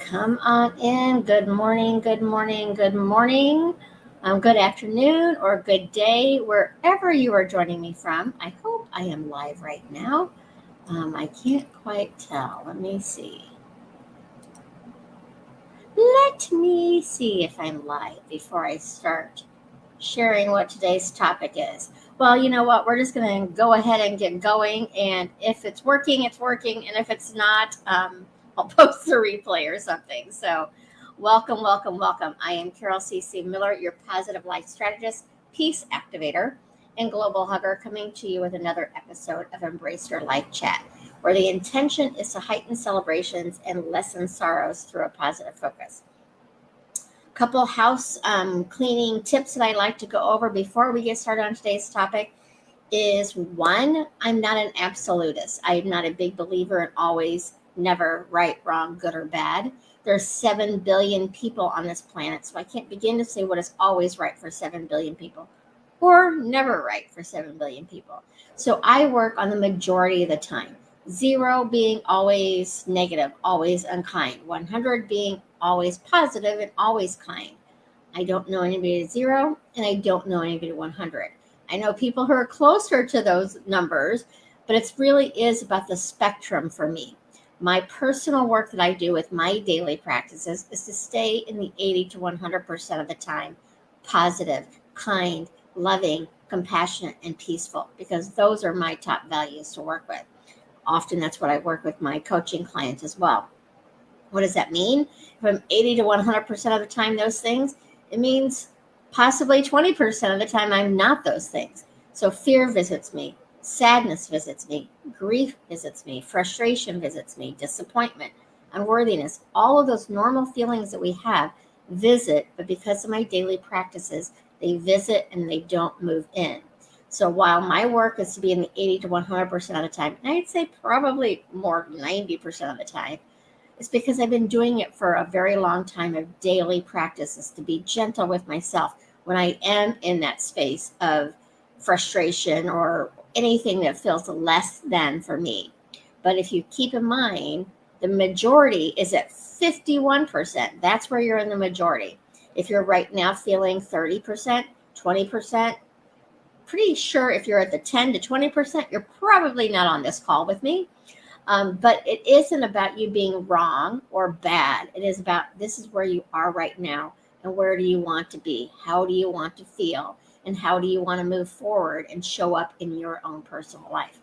Come on in. Good morning, good morning, good morning. Good afternoon or good day, wherever you are joining me from. I hope I am live right now. I can't quite tell. Let me see. Let me see if I'm live before I start sharing what today's topic is. Well, you know what? We're just going to go ahead and get going. And if it's working, it's working. And if it's not, I'll post the replay or something. So, welcome, welcome, welcome. I am Carol C.C. Miller, your positive life strategist, peace activator, and global hugger, coming to you with another episode of Embrace Your Life Chat, where the intention is to heighten celebrations and lessen sorrows through a positive focus. Couple house cleaning tips that I like to go over before we get started on today's topic is one, I'm not an absolutist. I'm not a big believer in always, never, right, wrong, good or bad. There's 7 billion people on this planet, so I can't begin to say what is always right for 7 billion people or never right for 7 billion people. So I work on the majority of the time. 0 being always negative, always unkind. 100 being always positive and always kind. I don't know anybody at 0, and I don't know anybody at 100. I know people who are closer to those numbers, but it really is about the spectrum for me. My personal work that I do with my daily practices is to stay in the 80 to 100% of the time positive, kind, loving, compassionate, and peaceful, because those are my top values to work with. Often that's what I work with my coaching clients as well. What does that mean? If I'm 80 to 100% of the time those things, it means possibly 20% of the time I'm not those things. So fear visits me, sadness visits me, grief visits me, frustration visits me, disappointment, unworthiness, all of those normal feelings that we have visit, but because of my daily practices, they visit and they don't move in. So while my work is to be in the 80 to 100% of the time, and I'd say probably more 90% of the time, it's because I've been doing it for a very long time of daily practices to be gentle with myself when I am in that space of frustration or anything that feels less than for me. But if you keep in mind, the majority is at 51%. That's where you're in the majority. If you're right now feeling 30%, 20%, pretty sure if you're at the 10 to 20%, you're probably not on this call with me. But it isn't about you being wrong or bad. It is about this is where you are right now and where do you want to be? How do you want to feel? And how do you want to move forward and show up in your own personal life?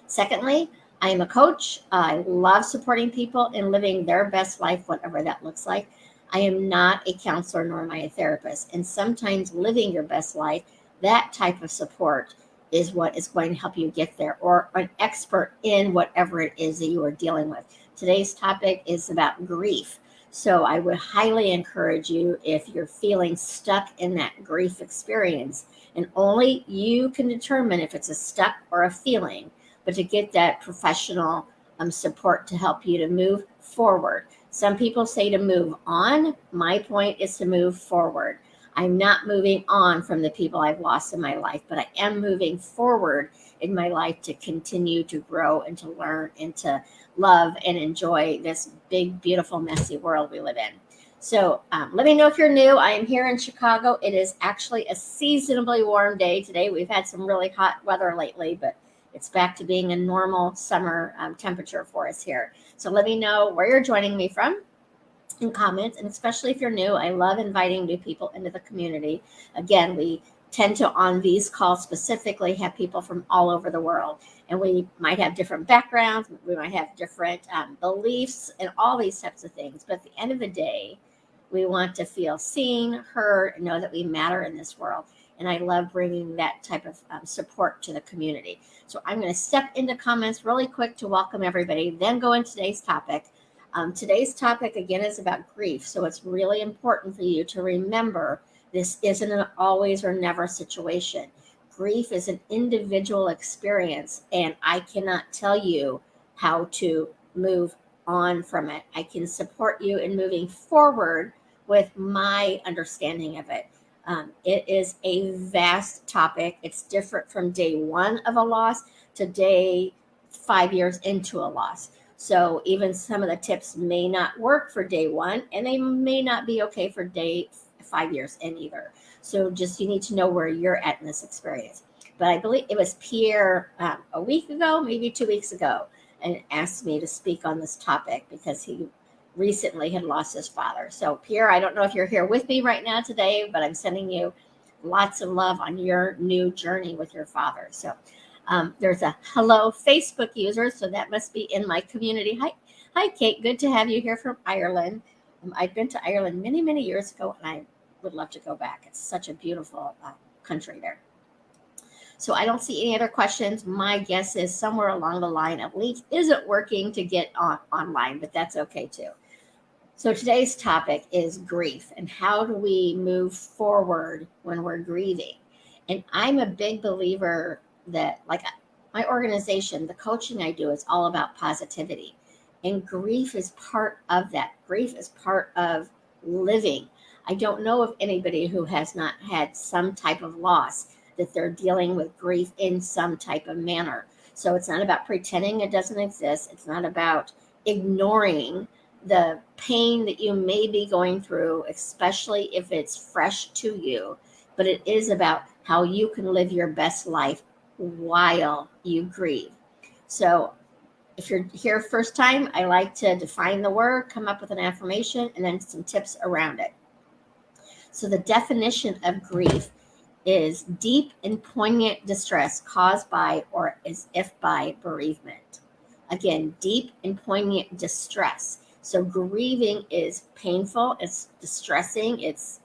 Secondly, I am a coach. I love supporting people in living their best life, whatever that looks like. I am not a counselor nor am I a therapist. And sometimes living your best life, that type of support is what is going to help you get there, or an expert in whatever it is that you are dealing with. Today's topic is about grief. So I would highly encourage you, if you're feeling stuck in that grief experience, and only you can determine if it's a stuck or a feeling, but to get that professional support to help you to move forward. Some people say to move on. My point is to move forward. I'm not moving on from the people I've lost in my life, but I am moving forward in my life to continue to grow and to learn and to love and enjoy this big, beautiful, messy world we live in. So let me know if you're new. I am here in Chicago. It is actually a seasonably warm day today. We've had some really hot weather lately, but it's back to being a normal summer temperature for us here. So let me know where you're joining me from in comments, and especially if you're new, I love inviting new people into the community. Again, we tend to, on these calls specifically, have people from all over the world, and we might have different backgrounds, we might have different beliefs and all these types of things, but at the end of the day, we want to feel seen, heard, and know that we matter in this world. And I love bringing that type of support to the community. So I'm going to step into comments really quick to welcome everybody, then go into today's topic. Today's topic, again, is about grief. So it's really important for you to remember this isn't an always or never situation. Grief is an individual experience, and I cannot tell you how to move on from it. I can support you in moving forward with my understanding of it. It is a vast topic. It's different from day one of a loss to day 5 years into a loss. So even some of the tips may not work for day one, and they may not be okay for day 5 years in either. So just you need to know where you're at in this experience. But I believe it was Pierre a week ago, maybe 2 weeks ago, and asked me to speak on this topic because he recently had lost his father. So Pierre, I don't know if you're here with me right now today, but I'm sending you lots of love on your new journey with your father. So there's a hello Facebook user, so that must be in my community. Hi, Kate. Good to have you here from Ireland. I've been to Ireland many, many years ago, and I would love to go back. It's such a beautiful country there. So I don't see any other questions. My guess is somewhere along the line, a link isn't working to get online, but that's okay too. So today's topic is grief and how do we move forward when we're grieving. And I'm a big believer that, like my organization, the coaching I do is all about positivity. And grief is part of that. Grief is part of living. I don't know of anybody who has not had some type of loss that they're dealing with grief in some type of manner. So it's not about pretending it doesn't exist. It's not about ignoring the pain that you may be going through, especially if it's fresh to you. But it is about how you can live your best life while you grieve. So if you're here first time, I like to define the word, come up with an affirmation, and then some tips around it. So the definition of grief is deep and poignant distress caused by or as if by bereavement. Again, deep and poignant distress. So grieving is painful, it's distressing, it's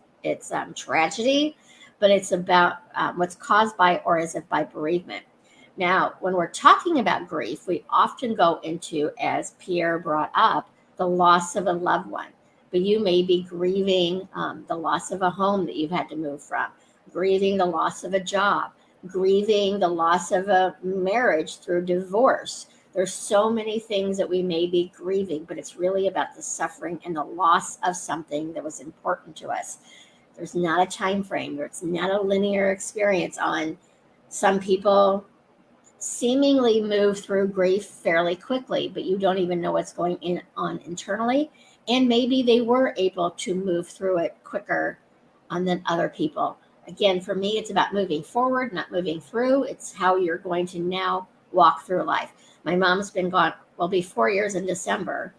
tragedy, but it's about what's caused by or as if by bereavement. Now, when we're talking about grief, we often go into, as Pierre brought up, the loss of a loved one. But you may be grieving the loss of a home that you've had to move from, grieving the loss of a job, grieving the loss of a marriage through divorce. There's so many things that we may be grieving, but it's really about the suffering and the loss of something that was important to us. There's not a time frame. It's not a linear experience. On some people seemingly move through grief fairly quickly, but you don't even know what's going on internally. And maybe they were able to move through it quicker than other people. Again, for me, it's about moving forward, not moving through. It's how you're going to now walk through life. My mom's been gone, will be 4 years in December,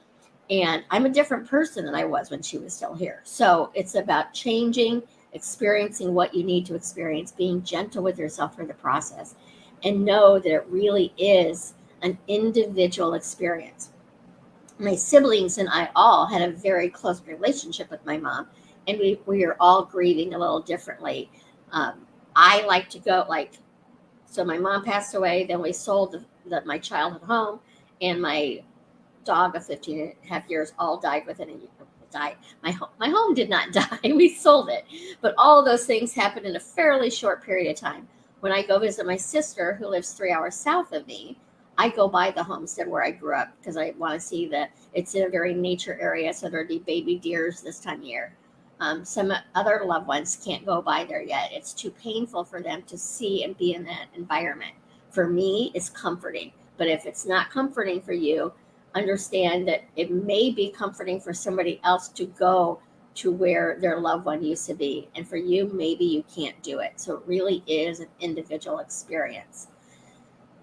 and I'm a different person than I was when she was still here. So it's about changing, experiencing what you need to experience, being gentle with yourself through the process, and know that it really is an individual experience. My siblings and I all had a very close relationship with my mom, and we are all grieving a little differently. I like to go, so my mom passed away, then we sold my childhood home, and my dog of 15 and a half years all died within a year. Died. My home did not die. We sold it. But all of those things happened in a fairly short period of time. When I go visit my sister, who lives 3 hours south of me, I go by the homestead where I grew up because I want to see that it's in a very nature area, so there'd be baby deers this time of year. Some other loved ones can't go by there yet. It's too painful for them to see and be in that environment. For me, it's comforting. But if it's not comforting for you, understand that it may be comforting for somebody else to go to where their loved one used to be. And for you, maybe you can't do it. So it really is an individual experience.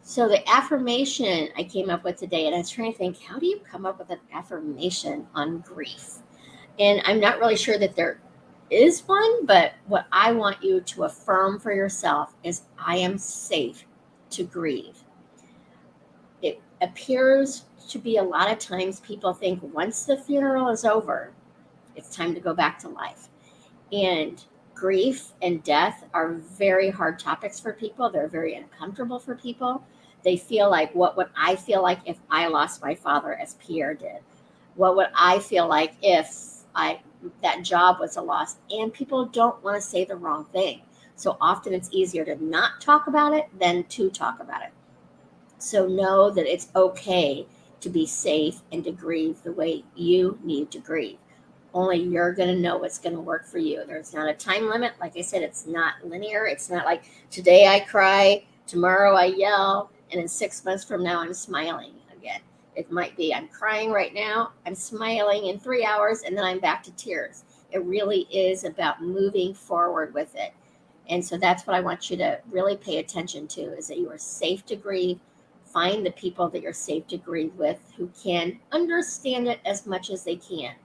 So the affirmation I came up with today, and I was trying to think, how do you come up with an affirmation on grief? And I'm not really sure that there is one, but what I want you to affirm for yourself is, I am safe to grieve. It appears to be a lot of times people think once the funeral is over, it's time to go back to life. And grief and death are very hard topics for people. They're very uncomfortable for people. They feel like, what would I feel like if I lost my father, as Pierre did? What would I feel like if that job was a loss? And people don't want to say the wrong thing. So often it's easier to not talk about it than to talk about it. So know that it's okay to be safe and to grieve the way you need to grieve. Only you're going to know what's going to work for you. There's not a time limit. Like I said, it's not linear. It's not like today I cry, tomorrow I yell, and in 6 months from now I'm smiling again. It might be I'm crying right now, I'm smiling in 3 hours, and then I'm back to tears. It really is about moving forward with it. And so that's what I want you to really pay attention to, is that you are safe to grieve. Find the people that you're safe to grieve with who can understand it as much as they can.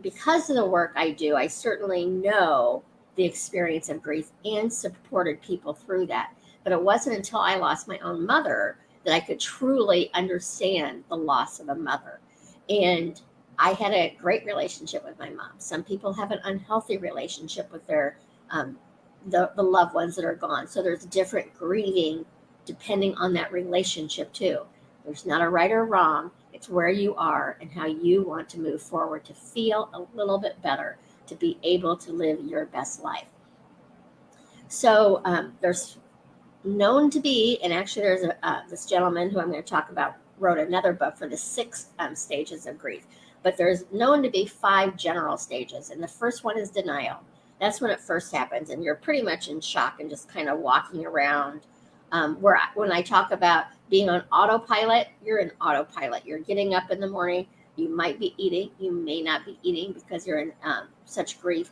Because of the work I do, I certainly know the experience of grief and supported people through that. But it wasn't until I lost my own mother that I could truly understand the loss of a mother. And I had a great relationship with my mom. Some people have an unhealthy relationship with their the loved ones that are gone. So there's different grieving depending on that relationship too. There's not a right or wrong. It's where you are and how you want to move forward to feel a little bit better, to be able to live your best life. So there's known to be, and actually there's this gentleman who I'm going to talk about wrote another book for the 6 stages of grief. But there's known to be 5 general stages. And the first one is denial. That's when it first happens. And you're pretty much in shock and just kind of walking around. When I talk about being on autopilot, you're in autopilot. You're getting up in the morning. You might be eating. You may not be eating because you're in such grief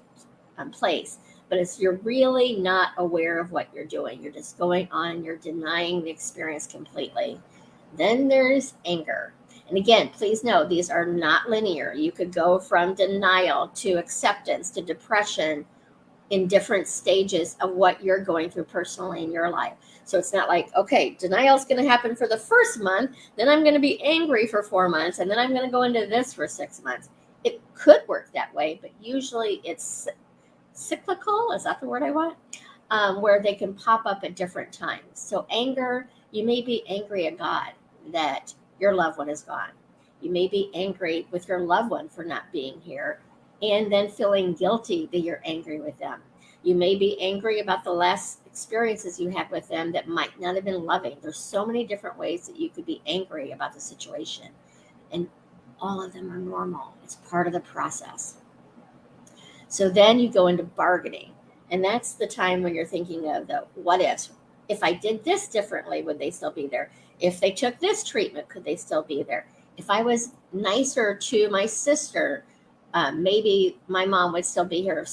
place. But you're really not aware of what you're doing. You're just going on. You're denying the experience completely. Then there's anger. And again, please know these are not linear. You could go from denial to acceptance to depression in different stages of what you're going through personally in your life. So it's not like, okay, denial is going to happen for the first month, then I'm going to be angry for 4 months, and then I'm going to go into this for 6 months. It could work that way, but usually it's cyclical. Is that the word I want? Where they can pop up at different times. So anger, you may be angry at God that your loved one is gone. You may be angry with your loved one for not being here and then feeling guilty that you're angry with them. You may be angry about the last experiences you had with them that might not have been loving. There's so many different ways that you could be angry about the situation. And all of them are normal. It's part of the process. So then you go into bargaining. And that's the time when you're thinking of the what ifs. If I did this differently, would they still be there? If they took this treatment, could they still be there? If I was nicer to my sister, maybe my mom would still be here.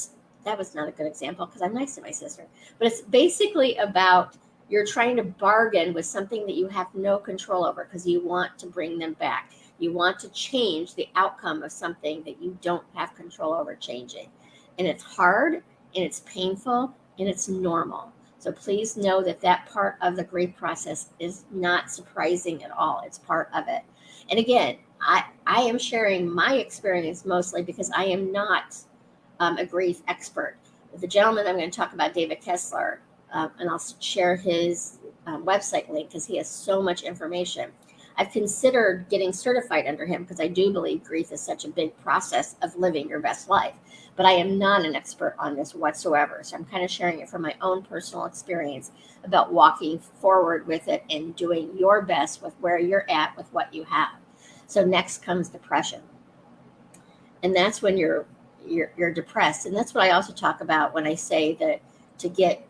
That was not a good example because I'm nice to my sister. But it's basically about you're trying to bargain with something that you have no control over because you want to bring them back. You want to change the outcome of something that you don't have control over changing. And it's hard, and it's painful, and it's normal. So please know that that part of the grief process is not surprising at all. It's part of it. And again, I am sharing my experience mostly because I am not a grief expert. The gentleman I'm going to talk about, David Kessler, and I'll share his website link because he has so much information. I've considered getting certified under him because I do believe grief is such a big process of living your best life. But I am not an expert on this whatsoever. So I'm kind of sharing it from my own personal experience about walking forward with it and doing your best with where you're at with what you have. So next comes depression. And that's when you're depressed. And that's what I also talk about when I say that to get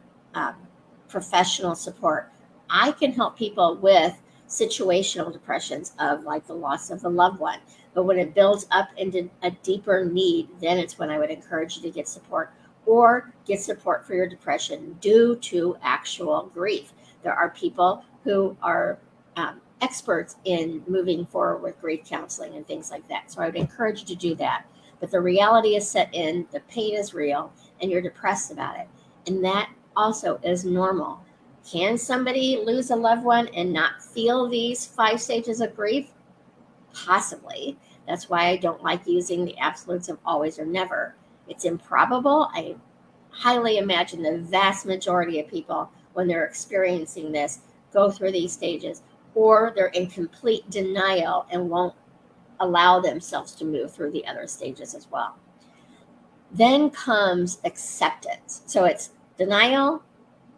professional support. I can help people with situational depressions of like the loss of the loved one. But when it builds up into a deeper need, then it's when I would encourage you to get support or get support for your depression due to actual grief. There are people who are experts in moving forward with grief counseling and things like that. So I would encourage you to do that. But the reality is set in, the pain is real, and you're depressed about it. And that also is normal. Can somebody lose a loved one and not feel these 5 stages of grief? Possibly. That's why I don't like using the absolutes of always or never. It's improbable. I highly imagine the vast majority of people, when they're experiencing this, go through these stages, or they're in complete denial and won't allow themselves to move through the other stages as well. Then comes acceptance. So it's denial,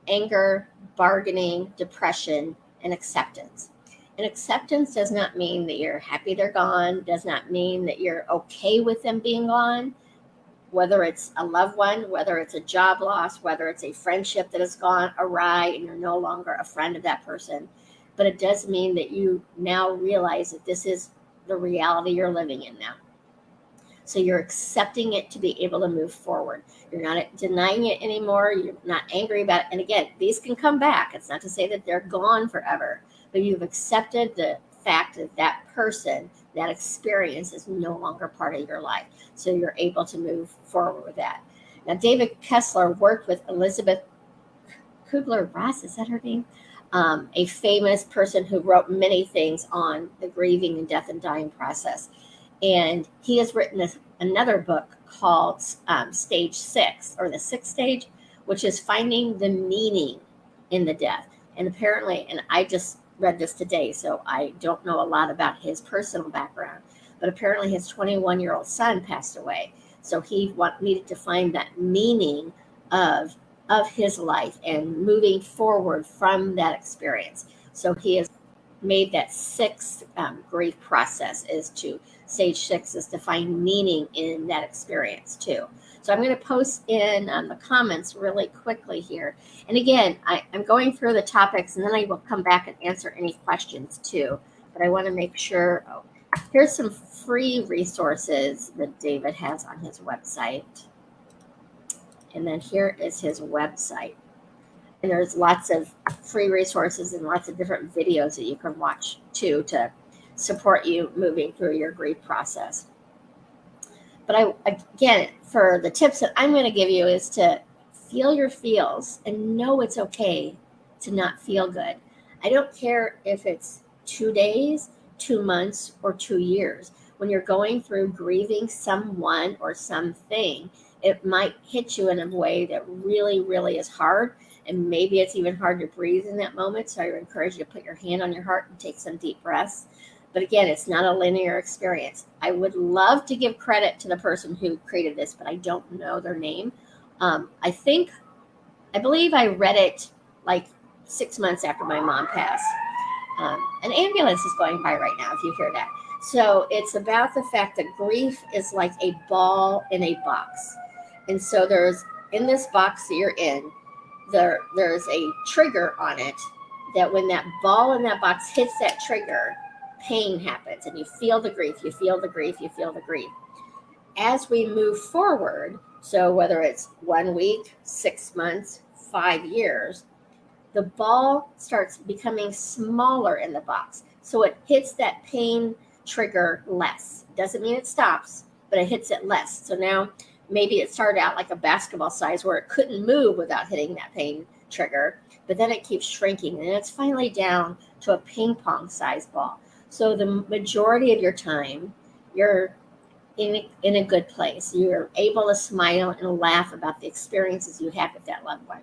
anger, bargaining, depression, and acceptance. And acceptance does not mean that you're happy they're gone, does not mean that you're okay with them being gone, whether it's a loved one, whether it's a job loss, whether it's a friendship that has gone awry and you're no longer a friend of that person. but it does mean that you now realize that this is the reality you're living in now. So you're accepting it to be able to move forward. You're not denying it anymore. You're not angry about it. And again, these can come back. It's not to say that they're gone forever, but you've accepted the fact that that person, that experience is no longer part of your life. So you're able to move forward with that. Now, David Kessler worked with Elizabeth Kubler-Ross, is that her name? A famous person who wrote many things on the grieving and death and dying process. And he has written another book called Stage 6, or the sixth stage, which is finding the meaning in the death. And apparently, and I just read this today, so I don't know a lot about his personal background, but apparently his 21-year-old son passed away. So he needed to find that meaning of his life and moving forward from that experience. So he has made that sixth grief process stage 6 is to find meaning in that experience too. So I'm going to post in the comments really quickly here. And again, I'm going through the topics, and then I will come back and answer any questions too. But I want to make sure, here's some free resources that David has on his website. And then here is his website. And there's lots of free resources and lots of different videos that you can watch too to support you moving through your grief process. But again, for the tips that I'm going to give you is to feel your feels and know it's okay to not feel good. I don't care if it's 2 days, 2 months, or 2 years. When you're going through grieving someone or something, it might hit you in a way that really, really is hard. And maybe it's even hard to breathe in that moment. So I would encourage you to put your hand on your heart and take some deep breaths. But again, it's not a linear experience. I would love to give credit to the person who created this, but I don't know their name. I believe I read it like 6 months after my mom passed. An ambulance is going by right now, if you hear that. So it's about the fact that grief is like a ball in a box. And so there's, in this box that you're in, there's a trigger on it that when that ball in that box hits that trigger, pain happens, and you feel the grief, you feel the grief, you feel the grief. As we move forward, so whether it's 1 week, 6 months, 5 years, the ball starts becoming smaller in the box. So it hits that pain trigger less. Doesn't mean it stops, but it hits it less. So now maybe it started out like a basketball size where it couldn't move without hitting that pain trigger, but then it keeps shrinking, and it's finally down to a ping pong size ball. So the majority of your time, you're in a good place. You're able to smile and laugh about the experiences you had with that loved one.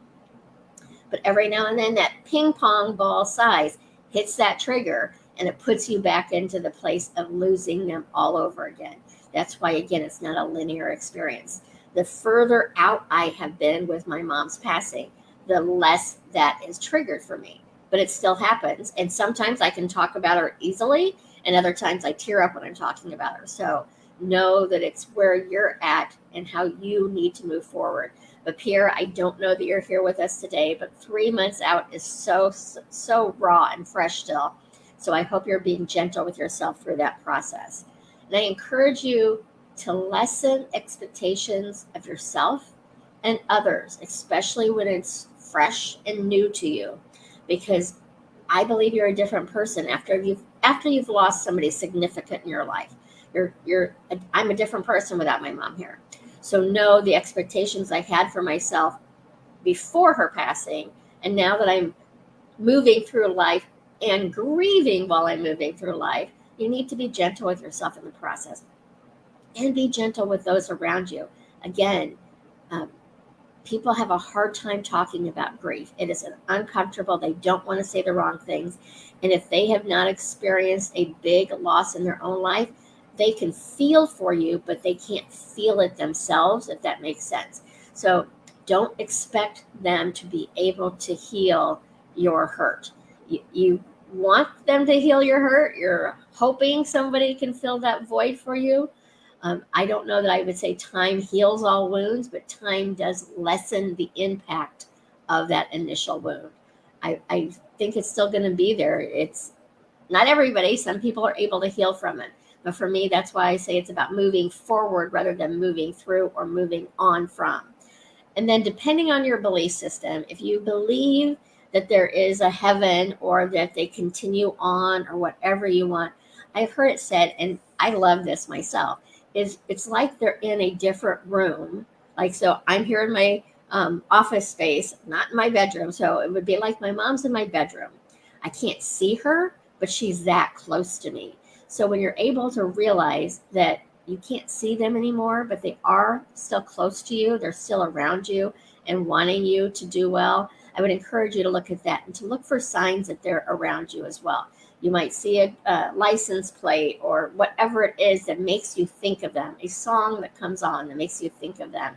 But every now and then, that ping pong ball size hits that trigger, and it puts you back into the place of losing them all over again. That's why, again, it's not a linear experience. The further out I have been with my mom's passing, the less that is triggered for me. But it still happens. And sometimes I can talk about her easily, and other times I tear up when I'm talking about her. So know that it's where you're at and how you need to move forward. But Pierre, I don't know that you're here with us today, but 3 months out is so raw and fresh still. So I hope you're being gentle with yourself through that process. And I encourage you to lessen expectations of yourself and others, especially when it's fresh and new to you, because I believe you're a different person after you've lost somebody significant in your life. I'm a different person without my mom here. So know the expectations I had for myself before her passing, and now that I'm moving through life and grieving while I'm moving through life, you need to be gentle with yourself in the process and be gentle with those around you. Again, people have a hard time talking about grief. It is uncomfortable. They don't want to say the wrong things. And if they have not experienced a big loss in their own life, they can feel for you, but they can't feel it themselves, if that makes sense. So don't expect them to be able to heal your hurt. You want them to heal your hurt. You're hoping somebody can fill that void for you. I don't know that I would say time heals all wounds, but time does lessen the impact of that initial wound. I think it's still going to be there. It's not everybody. Some people are able to heal from it. But for me, that's why I say it's about moving forward rather than moving through or moving on from. And then depending on your belief system, if you believe that there is a heaven or that they continue on or whatever you want, I've heard it said, and I love this myself, is it's like they're in a different room. Like, so I'm here in my office space, not in my bedroom. So it would be like my mom's in my bedroom. I can't see her, but she's that close to me. So when you're able to realize that you can't see them anymore, but they are still close to you, they're still around you and wanting you to do well, I would encourage you to look at that and to look for signs that they're around you as well. You might see a license plate or whatever it is that makes you think of them, a song that comes on that makes you think of them.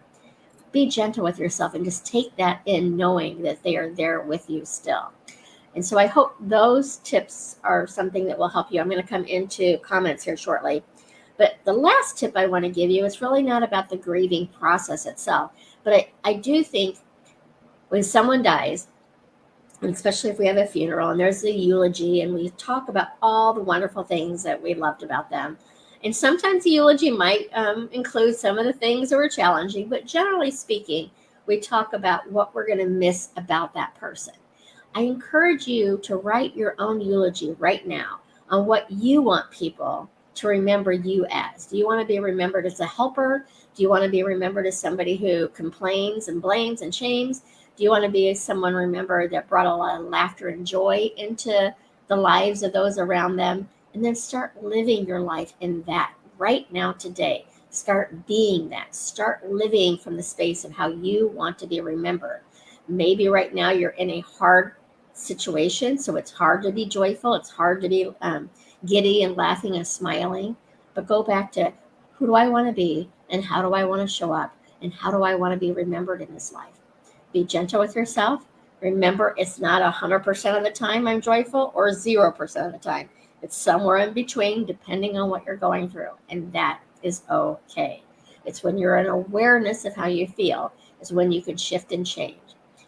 Be gentle with yourself and just take that in, knowing that they are there with you still. And so I hope those tips are something that will help you. I'm going to come into comments here shortly. But the last tip I want to give you is really not about the grieving process itself. But I do think when someone dies, and especially if we have a funeral and there's a eulogy and we talk about all the wonderful things that we loved about them. And sometimes the eulogy might include some of the things that were challenging, but generally speaking, we talk about what we're going to miss about that person. I encourage you to write your own eulogy right now on what you want people to remember you as. Do you want to be remembered as a helper? Do you want to be remembered as somebody who complains and blames and shames? Do you want to be someone remembered that brought a lot of laughter and joy into the lives of those around them? And then start living your life in that right now today. Start being that. Start living from the space of how you want to be remembered. Maybe right now you're in a hard situation, so it's hard to be joyful. It's hard to be giddy and laughing and smiling. But go back to, who do I want to be, and how do I want to show up, and how do I want to be remembered in this life? Be gentle with yourself. Remember, it's not 100% of the time I'm joyful or 0% of the time. It's somewhere in between, depending on what you're going through, and that is okay. It's when you're in awareness of how you feel is when you could shift and change.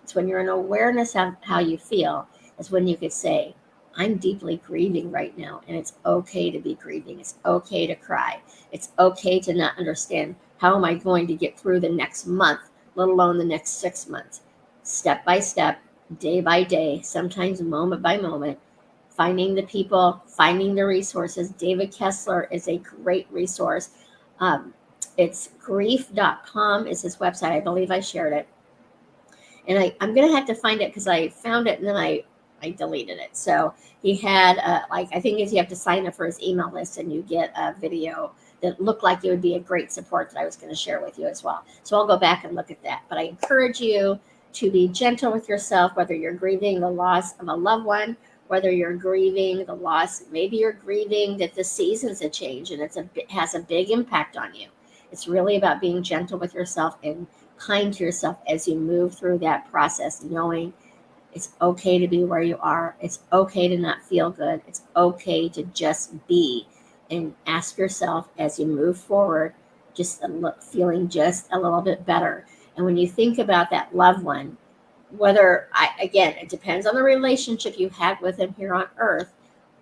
It's when you're in awareness of how you feel is when you could say, I'm deeply grieving right now, and it's okay to be grieving. It's okay to cry. It's okay to not understand how am I going to get through the next month, let alone the next 6 months. Step by step, day by day, sometimes moment by moment, finding the people, finding the resources. David Kessler is a great resource. It's grief.com is his website. I believe I shared it. And I'm going to have to find it because I found it and then I deleted it. So he had, I think you have to sign up for his email list and you get a video that looked like it would be a great support that I was going to share with you as well. So I'll go back and look at that. But I encourage you to be gentle with yourself, whether you're grieving the loss of a loved one, whether you're grieving the loss, maybe you're grieving that the seasons have changed and it has a big impact on you. It's really about being gentle with yourself and kind to yourself as you move through that process, knowing it's okay to be where you are. It's okay to not feel good. It's okay to just be, and ask yourself as you move forward, just feeling just a little bit better. And when you think about that loved one, again, it depends on the relationship you had with them here on earth,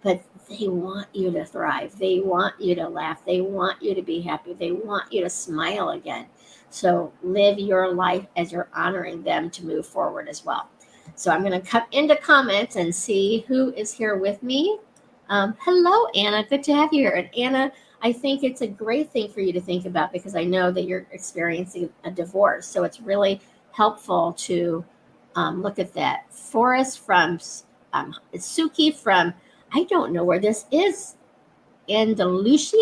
but they want you to thrive. They want you to laugh. They want you to be happy. They want you to smile again. So live your life as you're honoring them to move forward as well. So I'm going to come into comments and see who is here with me. Hello, Anna. Good to have you here. And Anna, I think it's a great thing for you to think about because I know that you're experiencing a divorce. So it's really helpful to look at that. Forrest from Suki from, I don't know where this is, Andalusia.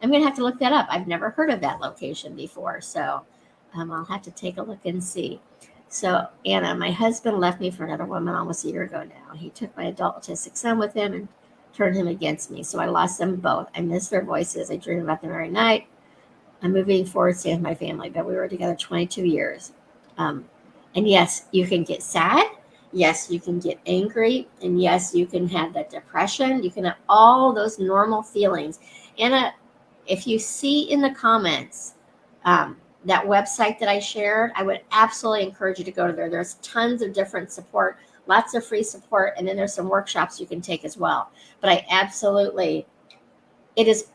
I'm going to have to look that up. I've never heard of that location before. So I'll have to take a look and see. So, Anna, my husband left me for another woman almost a year ago now. He took my adult autistic son with him and turned him against me. So I lost them both. I miss their voices. I dream about them every night. I'm moving forward, staying with my family, but we were together 22 years. And yes, you can get sad. Yes, you can get angry. And yes, you can have that depression. You can have all those normal feelings. Anna, if you see in the comments, that website that I shared, I would absolutely encourage you to go to there. There's tons of different support lots of free support, and then there's some workshops you can take as well. But it is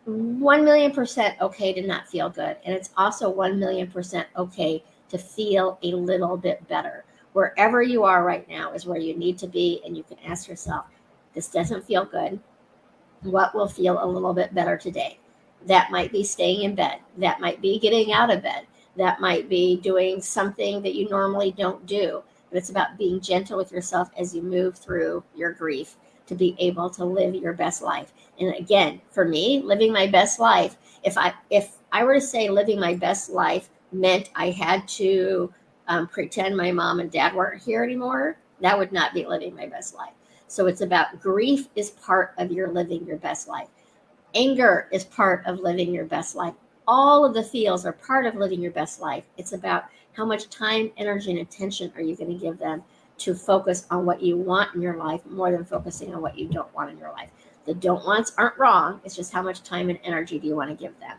1,000,000% okay to not feel good. And it's also 1,000,000% okay to feel a little bit better. Wherever you are right now is where you need to be. And you can ask yourself, this doesn't feel good. What will feel a little bit better today? That might be staying in bed. That might be getting out of bed. That might be doing something that you normally don't do. But it's about being gentle with yourself as you move through your grief to be able to live your best life. And again, for me, living my best life, if I were to say living my best life meant I had to pretend my mom and dad weren't here anymore, that would not be living my best life. So it's about grief is part of your living your best life. Anger is part of living your best life. All of the feels are part of living your best life. It's about how much time, energy, and attention are you going to give them to focus on what you want in your life more than focusing on what you don't want in your life. The don't wants aren't wrong. It's just how much time and energy do you want to give them.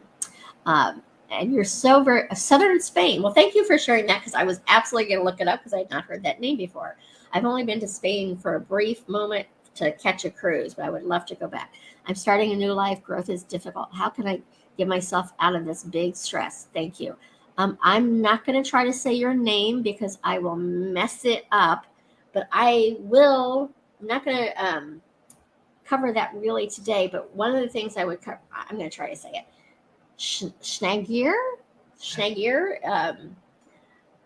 And you're so very Southern Spain. Well, thank you for sharing that, because I was absolutely going to look it up because I had not heard that name before. I've only been to Spain for a brief moment to catch a cruise, but I would love to go back. I'm starting a new life. Growth is difficult. How can I get myself out of this big stress? Thank you. I'm not going to try to say your name because I will mess it up, but I'm not going to cover that really today. But one of the things I would cover, I'm going to try to say it. Schnagier.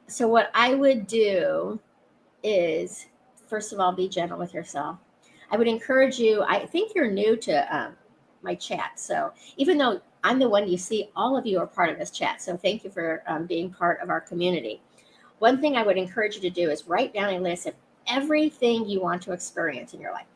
So what I would do is, first of all, be gentle with yourself. I would encourage you. I think you're new to my chat. So even though I'm the one you see, all of you are part of this chat. So thank you for being part of our community. One thing I would encourage you to do is write down a list of everything you want to experience in your life,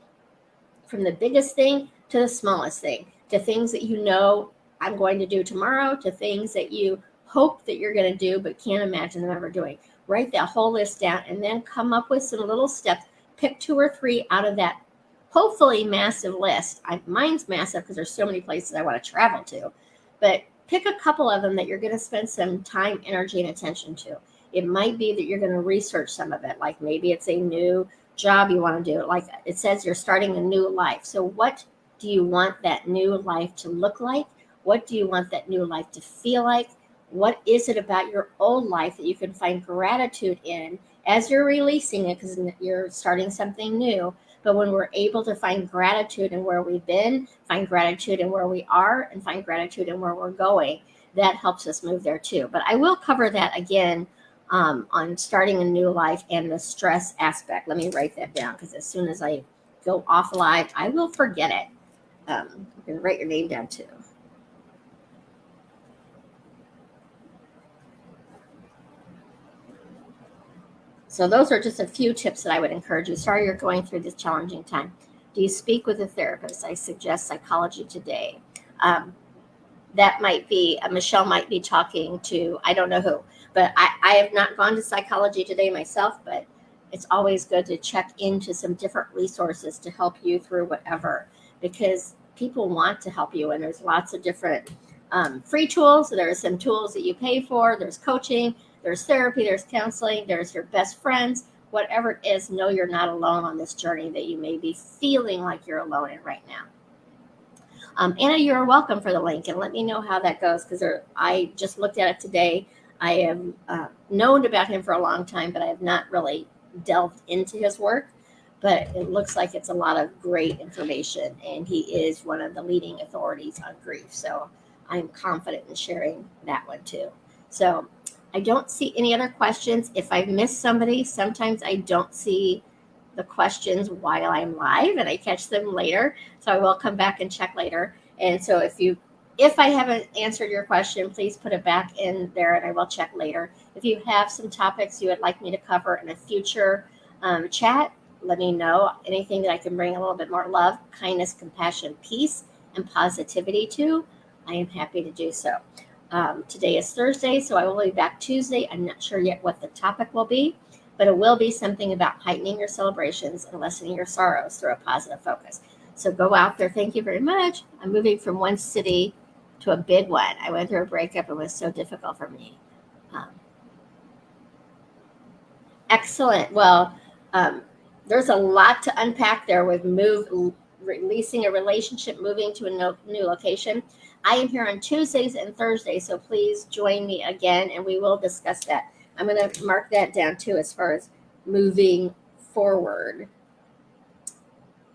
from the biggest thing to the smallest thing, to things that you know I'm going to do tomorrow, to things that you hope that you're going to do but can't imagine them ever doing. Write that whole list down and then come up with some little steps. Pick 2 or 3 out of that hopefully massive list. Mine's massive because there's so many places I want to travel to. But pick a couple of them that you're going to spend some time, energy, and attention to. It might be that you're going to research some of it. Like maybe it's a new job you want to do. Like it says you're starting a new life. So what do you want that new life to look like? What do you want that new life to feel like? What is it about your old life that you can find gratitude in as you're releasing it, because you're starting something new? But when we're able to find gratitude in where we've been, find gratitude in where we are, and find gratitude in where we're going, that helps us move there too. But I will cover that again on starting a new life and the stress aspect. Let me write that down, because as soon as I go off live, I will forget it. You can write your name down too. So those are just a few tips that I would encourage you. Sorry you're going through this challenging time. Do you speak with a therapist? I suggest Psychology Today. That might be, Michelle might be talking to, I don't know who, but I have not gone to Psychology Today myself, but it's always good to check into some different resources to help you through whatever, because people want to help you, and there's lots of different free tools. There are some tools that you pay for. There's coaching, there's therapy, there's counseling, there's your best friends. Whatever it is, know you're not alone on this journey that you may be feeling like you're alone in right now. Anna, you're welcome for the link, and let me know how that goes, because I just looked at it today. I have known about him for a long time, but I have not really delved into his work. But it looks like it's a lot of great information, and he is one of the leading authorities on grief. So I'm confident in sharing that one too. So I don't see any other questions. If I've missed somebody, sometimes I don't see the questions while I'm live, and I catch them later. So I will come back and check later. And so if I haven't answered your question, please put it back in there and I will check later. If you have some topics you would like me to cover in a future chat, let me know. Anything that I can bring a little bit more love, kindness, compassion, peace, and positivity to, I am happy to do so. Today is Thursday, so I will be back Tuesday. I'm not sure yet what the topic will be, but it will be something about heightening your celebrations and lessening your sorrows through a positive focus. So go out there. Thank you very much. I'm moving from one city to a big one. I went through a breakup. It was so difficult for me. Excellent. Well, Um, there's a lot to unpack there with releasing a relationship, moving to a new location. I am here on Tuesdays and Thursdays, so please join me again and we will discuss that. I'm going to mark that down too as far as moving forward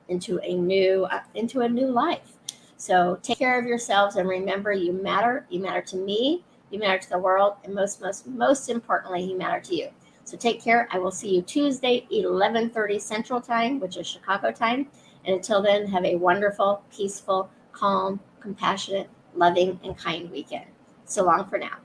into a new life. So take care of yourselves and remember you matter. You matter to me, you matter to the world, and most importantly, you matter to you. So take care. I will see you Tuesday, 11:30 Central Time, which is Chicago time. And until then, have a wonderful, peaceful, calm, compassionate, loving, and kind weekend. So long for now.